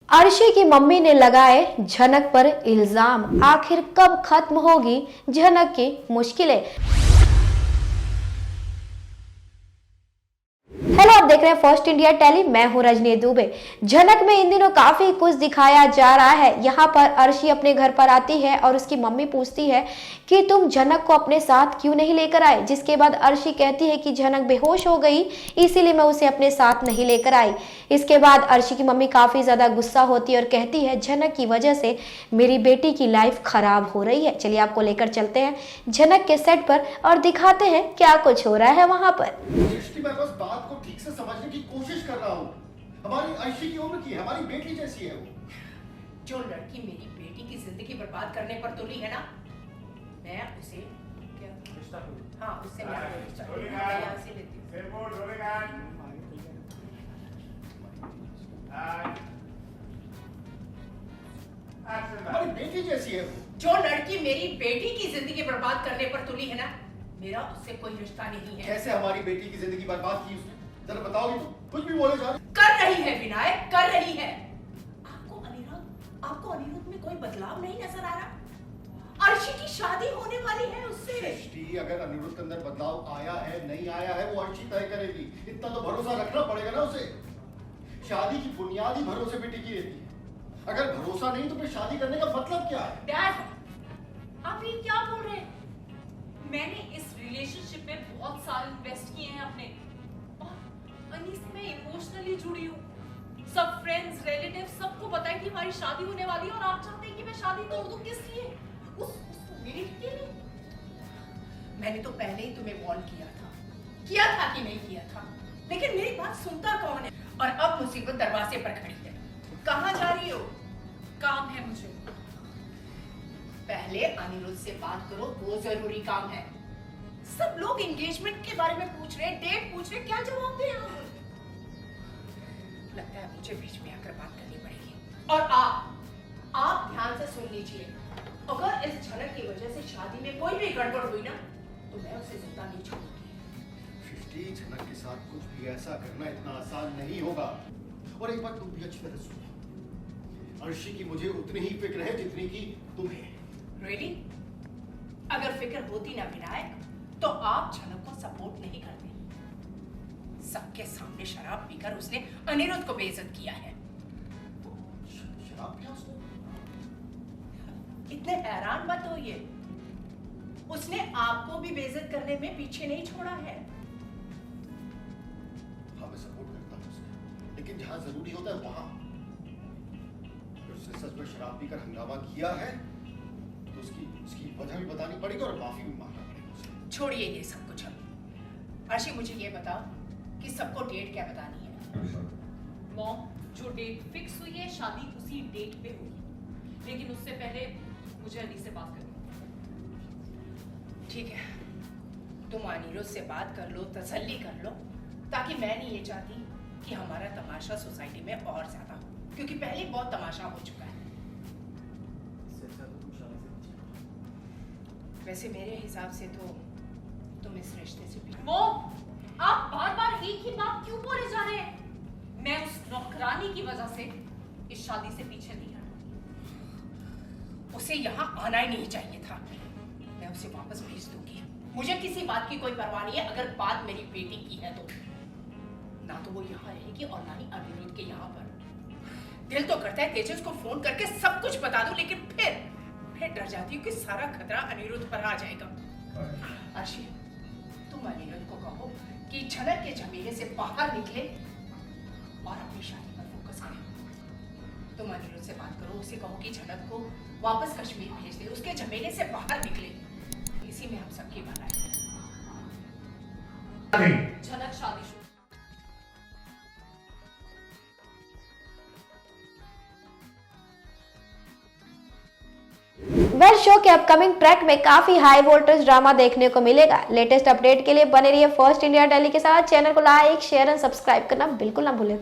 अर्शी की मम्मी ने लगाए झनक पर इल्जाम। आखिर कब खत्म होगी झनक की मुश्किलें। हेलो, आप देख रहे हैं फर्स्ट इंडिया टेली। मैं हूं रजनी दुबे। झनक में इन दिनों काफी कुछ दिखाया जा रहा है। यहाँ पर अर्शी अपने घर पर आती है और उसकी मम्मी पूछती है कि तुम झनक को अपने साथ क्यों नहीं लेकर आए, जिसके बाद अर्शी कहती है कि झनक बेहोश हो गई, इसीलिए मैं उसे अपने साथ नहीं लेकर आई। इसके बाद अर्शी की मम्मी काफी ज्यादा गुस्सा होती है और कहती है झनक की वजह से मेरी बेटी की लाइफ खराब हो रही है। चलिए आपको लेकर चलते हैं झनक के सेट पर और दिखाते हैं क्या कुछ हो रहा है वहां पर। मैं बस बात को ठीक से समझने की कोशिश कर रहा हूँ। हमारी अर्शी की उम्र की है, हमारी बेटी जैसी है वो। जो लड़की मेरी बेटी की जिंदगी बर्बाद करने पर तुली है ना, मैं उसे क्या रिश्ता करूं? हाँ, उससे मैं यहाँ से लेती हूँ। हमारी बेटी जैसी है वो। जो लड़की मेरी बेटी की जिंदगी बर्बाद करने पर तुली है ना, मेरा उससे कोई रिश्ता नहीं है। कैसे हमारी बेटी की जिंदगी बर्बाद की उसने? जरा बताओगी तो? कुछ भी बोले जा रही। कर रही है विनायक, कर रही है। आपको अनिरुद्ध में कोई बदलाव नहीं नजर आ रहा? अर्शी की शादी होने वाली है उससे। सृष्टि, अगर अनिरुद्ध के अंदर बदलाव आया है नहीं आया है वो अर्शी तय करेगी। इतना तो भरोसा रखना पड़ेगा ना उसे। शादी की बुनियाद ही भरोसे पे टिकी रहती है। अगर भरोसा नहीं तो फिर शादी करने का मतलब क्या है? डैड, आप ये क्या बोल रहे हैं? मैंने इस रिलेशनशिप में बहुत साल इन्वेस्ट किए हैं अपने, और अनी से मैं इमोशनली जुड़ी हूँ। सब फ्रेंड्स, रिलेटिव्स सबको पता है कि हमारी शादी होने वाली है, और आप चाहते हैं कि मैं शादी तोड़ दूं। किस लिए? उसको मेरे लिए। मैंने तो पहले ही तुम्हें वार्न किया था कि नहीं किया था, लेकिन मेरी बात सुनता कौन है? और अब मुसीबत दरवाजे पर खड़ी है। कहाँ जा रही हो? काम है मुझे। पहले अनिरुद्ध से बात करो, वो जरूरी काम है। सब लोग एंगेजमेंट के बारे में पूछ रहे हैं, डेट पूछ रहे हैं, क्या जवाब दें हम? लगता है मुझे बीच में आकर बात करनी पड़ेगी। और आप ध्यान से सुन लीजिए। अगर इस झनक की वजह से शादी में कोई भी गड़बड़ हुई ना, तो मैं उसे जिंदा नहीं छोड़ूंगी। झनक के साथ कुछ भी ऐसा करना इतना आसान नहीं होगा। और एक बात तुम भी अच्छी तरह सुनो, अर्शी की मुझे उतनी ही फिक्र है जितनी की तुम्हें। Really? अगर फिक्र होती ना विनायक, तो आप झनक को सपोर्ट नहीं करते। सबके सामने शराब पीकर उसने अनिरुद्ध को बेइज्जत किया है। शराब पिया उसने? इतने हैरान मत होइए। उसने आपको भी बेइज्जत करने में पीछे नहीं छोड़ा है। हाँ, मैं सपोर्ट करता हूँ उसे, लेकिन जहाँ जरूरी होता है वहाँ। उसने सच में शराब पीकर हंगामा किया है तो उसकी वजह भी बतानी पड़ेगी और माफी भी मांगना पड़ेगा उसे। छोड़िए ये सब कुछ अब। अर्शी, मुझे ये बताओ कि सबको डेट क्या बतानी है? मॉम, जो डेट फिक्स हुई है शादी उसी डेट पे होगी, लेकिन उससे पहले मुझे अली से बात करनी है। ठीक है, तुम अनिरुद्ध से बात कर लो, तसल्ली कर लो, ताकि मैं नहीं ये चाहती कि हमारा तमाशा सोसाइटी में और ज्यादा हो, क्योंकि पहले बहुत तमाशा हो चुका है। वैसे मेरे हिसाब से तो तुम इस रिश्ते से भी। मॉम, आप बार बार एक ही बात क्यों बोले जा रहे हैं? मैं उस नौकरानी की वजह से इस शादी से पीछे नहीं हटूंगी। उसे यहाँ आना ही नहीं चाहिए था। मैं उसे वापस भेज दूंगी। मुझे किसी बात की कोई परवाह नहीं है, अगर बात मेरी बेटी की है तो। ना तो वो यहाँ रहेगी और ना ही अनिरुद्ध के यहाँ पर। दिल तो करता है तेजस को फोन करके सब कुछ बता दूं, लेकिन फिर डर जाती हूँ कि सारा खतरा अनिरुद्ध पर आ जाएगा। अर्शी, तुम अनिरुद्ध को कहो कि झनक के झमेले से बाहर निकले और अपनी शादी पर फोकस करें। तुम अनिरुद्ध से बात करो, उसे कहो कि झनक को वापस कश्मीर भेज दे, उसके झमेले से बाहर निकले। इसी में हम सबकी भलाई है। झनक शादी शो के अपकमिंग ट्रैक में काफी हाई वोल्टेज ड्रामा देखने को मिलेगा। लेटेस्ट अपडेट के लिए बने रहिए फर्स्ट इंडिया टेली के साथ। चैनल को लाइक, शेयर एंड सब्सक्राइब करना बिल्कुल ना भूलें।